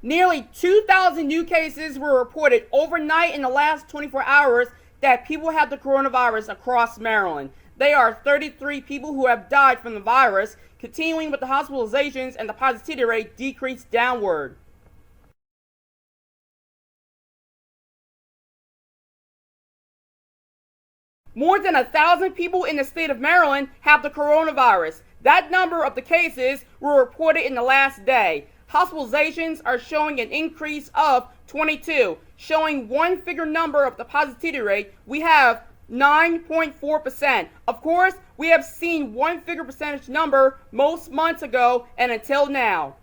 Nearly 2,000 new cases were reported overnight in the last 24 hours that people have the coronavirus across Maryland. There are 33 people who have died from the virus, continuing with the hospitalizations and the positivity rate decreased downward. More than 1,000 people in the state of Maryland have the coronavirus. That number of the cases were reported in the last day. Hospitalizations are showing an increase of 22, showing one figure number of the positivity rate. We have 9.4%. Of course, we have seen one figure percentage number most months ago and until now.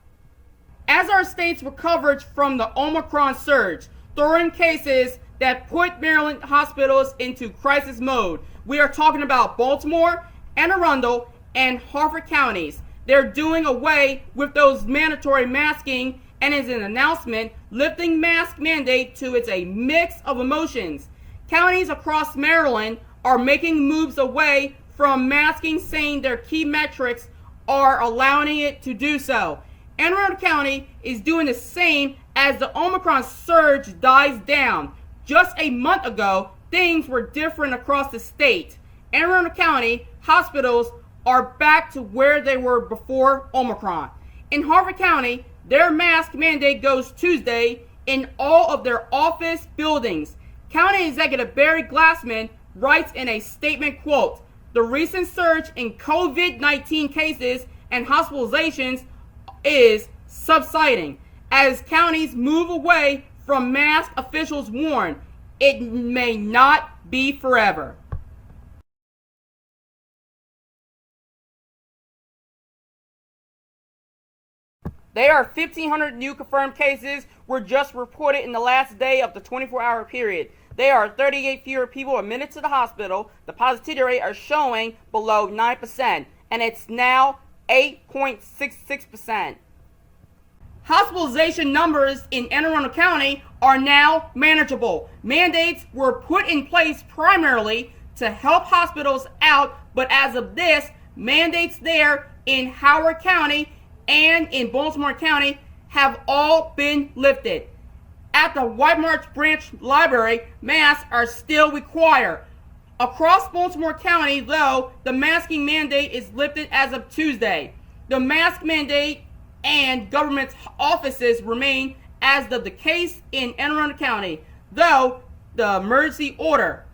As our states recovered from the Omicron surge, throwing cases that put Maryland hospitals into crisis mode. We are talking about Baltimore, Anne Arundel, and Harford counties. They're doing away with those mandatory masking, and as an announcement, lifting mask mandate to it's a mix of emotions. Counties across Maryland are making moves away from masking, saying their key metrics are allowing it to do so. Anne Arundel County is doing the same as the Omicron surge dies down. Just a month ago, things were different across the state. Anne Arundel County hospitals are back to where they were before Omicron. In Harford County, their mask mandate goes Tuesday in all of their office buildings. County Executive Barry Glassman writes in a statement, quote, "The recent surge in COVID-19 cases and hospitalizations is subsiding. As counties move away from mask, officials warn it may not be forever." There are 1,500 new confirmed cases were just reported in the last day of the 24-hour period. There are 38 fewer people admitted to the hospital. The positivity rate are showing below 9%, and it's now 8.66%. Hospitalization numbers in Anne Arundel County are now manageable. Mandates were put in place primarily to help hospitals out, but as of this, mandates there in Howard County and in Baltimore County have all been lifted. At the White Marsh Branch Library, masks are still required. Across Baltimore County, though, the masking mandate is lifted as of Tuesday. The mask mandate and government offices remain as the case in Anne Arundel County, though the emergency order.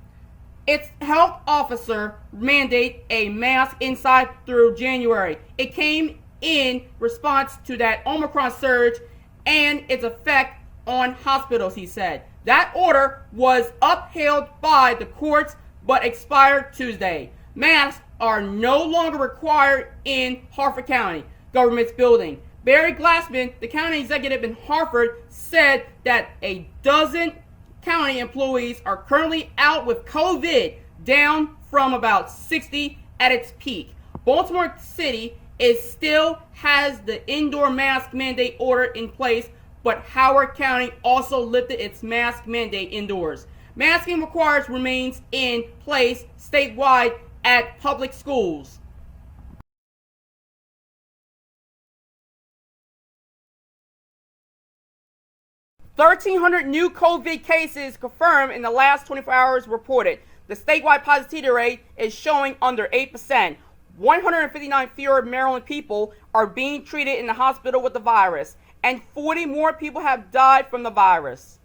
Its health officer mandate a mask inside through January. It came in response to that Omicron surge and its effect on hospitals, he said. That order was upheld by the courts but expired Tuesday. Masks are no longer required in Harford County government's building. Barry Glassman, the county executive in Harford, said that a dozen county employees are currently out with COVID, down from about 60 at its peak. Baltimore City still has the indoor mask mandate order in place, but Howard County also lifted its mask mandate indoors. Masking requirements remains in place statewide at public schools. $1,300 new COVID cases confirmed in the last 24 hours reported. The statewide positivity rate is showing under 8%. 159 fewer Maryland people are being treated in the hospital with the virus, and 40 more people have died from the virus.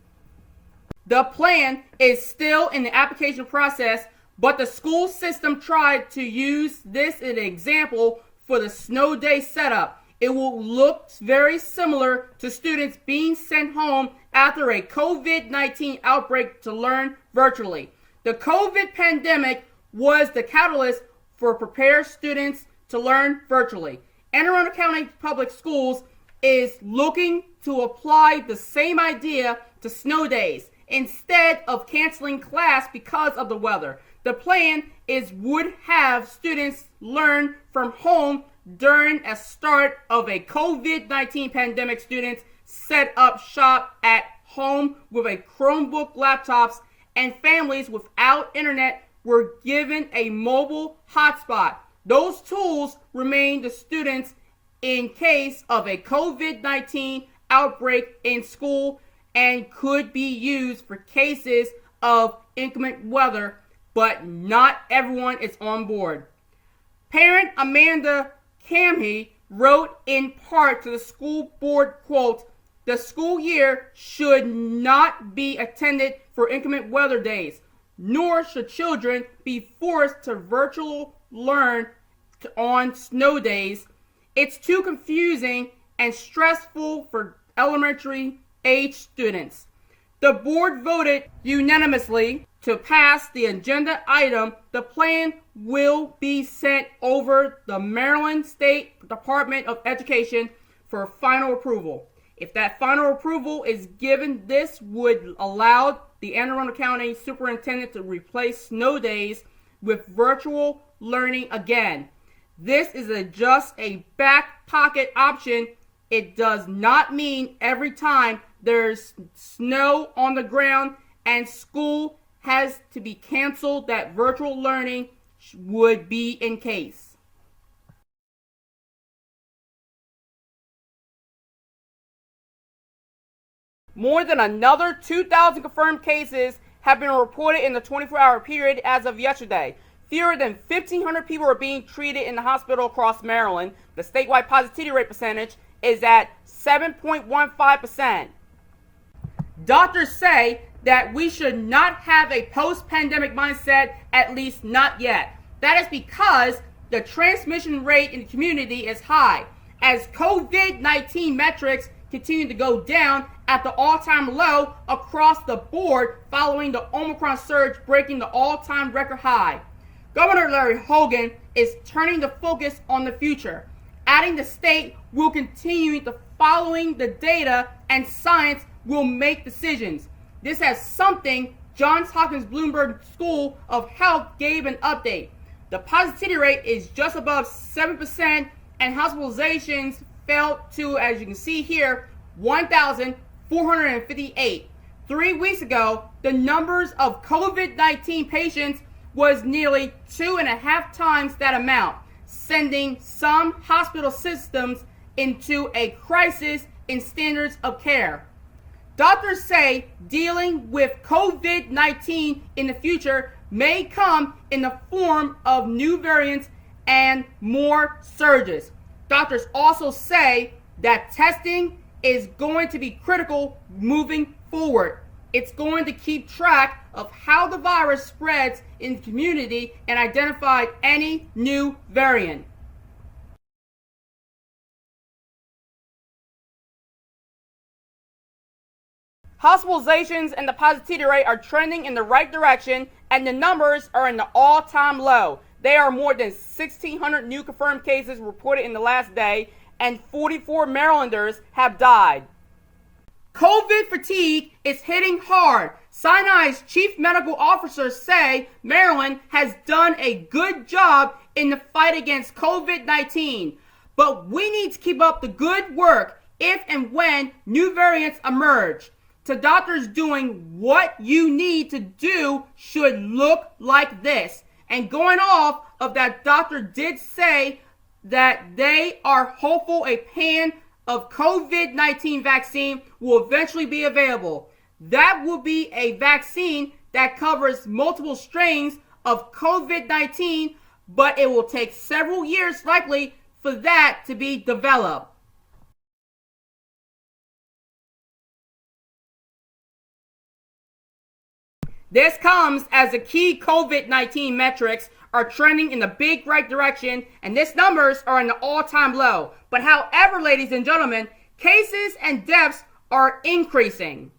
The plan is still in the application process, but the school system tried to use this as an example for the snow day setup. It will look very similar to students being sent home after a COVID-19 outbreak to learn virtually. The COVID pandemic was the catalyst for prepare students to learn virtually. Anne Arundel County Public Schools is looking to apply the same idea to snow days instead of canceling class because of the weather. The plan would have students learn from home during a start of a COVID-19 pandemic. Students set up shop at home with a Chromebook laptops, and families without internet were given a mobile hotspot. Those tools remain the students in case of a COVID-19 outbreak in school and could be used for cases of inclement weather, but not everyone is on board. Parent Amanda Camhy wrote in part to the school board, quote, "The school year should not be attended for inclement weather days, nor should children be forced to virtual learn on snow days. It's too confusing and stressful for elementary age students." The board voted unanimously to pass the agenda item. The plan will be sent over the Maryland State Department of Education for final approval. If that final approval is given, this would allow the Anne Arundel County Superintendent to replace snow days with virtual learning again. This is just a back pocket option. It does not mean every time there's snow on the ground and school has to be canceled that virtual learning would be in case. More than another 2,000 confirmed cases have been reported in the 24-hour period as of yesterday. Fewer than 1,500 people are being treated in the hospital across Maryland. The statewide positivity rate percentage is at 7.15%. Doctors say that we should not have a post-pandemic mindset, at least not yet. That is because the transmission rate in the community is high. As COVID-19 metrics continue to go down at the all-time low across the board following the Omicron surge breaking the all-time record high. Governor Larry Hogan is turning the focus on the future, adding the state will continue to following the data and science will make decisions. This has something Johns Hopkins Bloomberg School of Health gave an update. The positivity rate is just above 7% and hospitalizations fell to, as you can see here, 1,458. 3 weeks ago, the numbers of COVID-19 patients was nearly 2.5 times that amount, sending some hospital systems into a crisis in standards of care. Doctors say dealing with COVID-19 in the future may come in the form of new variants and more surges. Doctors also say that testing is going to be critical moving forward. It's going to keep track of how the virus spreads in the community and identify any new variant. Hospitalizations and the positivity rate are trending in the right direction, and the numbers are in the all-time low. There are more than 1,600 new confirmed cases reported in the last day, and 44 Marylanders have died. COVID fatigue is hitting hard. Sinai's chief medical officers say Maryland has done a good job in the fight against COVID-19, but we need to keep up the good work if and when new variants emerge. To doctors, doing what you need to do should look like this. And going off of that, doctor did say that they are hopeful a pan of COVID-19 vaccine will eventually be available. That will be a vaccine that covers multiple strains of COVID-19, but it will take several years likely for that to be developed. This comes as the key COVID-19 metrics are trending in the big right direction, and these numbers are in the all-time low. But however, ladies and gentlemen, cases and deaths are increasing.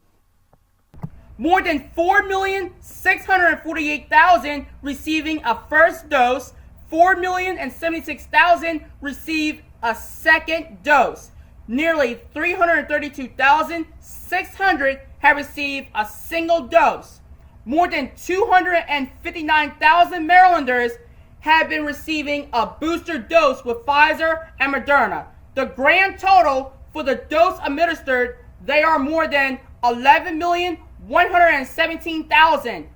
More than 4,648,000 receiving a first dose, 4,076,000 received a second dose. Nearly 332,600 have received a single dose. More than 259,000 Marylanders have been receiving a booster dose with Pfizer and Moderna. The grand total for the dose administered, they are more than 11,117,000.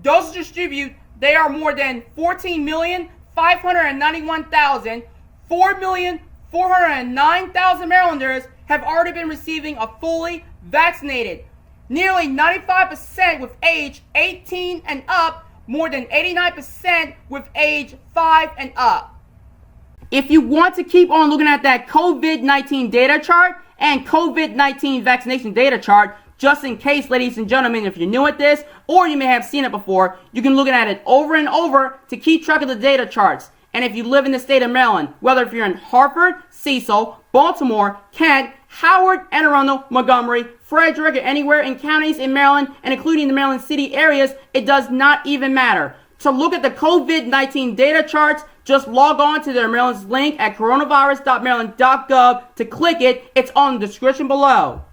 Doses distributed, they are more than 14,591,000. 4,409,000 Marylanders have already been receiving a fully vaccinated. Nearly 95% with age 18 and up, more than 89% with age 5 and up. If you want to keep on looking at that COVID-19 data chart and COVID-19 vaccination data chart, just in case, ladies and gentlemen, if you're new at this or you may have seen it before, you can look at it over and over to keep track of the data charts. And if you live in the state of Maryland, whether if you're in Hartford, Cecil, Baltimore, Kent, Howard, Anne Arundel, Montgomery, Frederick, or anywhere in counties in Maryland, and including the Maryland city areas, it does not even matter. To look at the COVID-19 data charts, just log on to their Maryland's link at coronavirus.maryland.gov to click it. It's on the description below.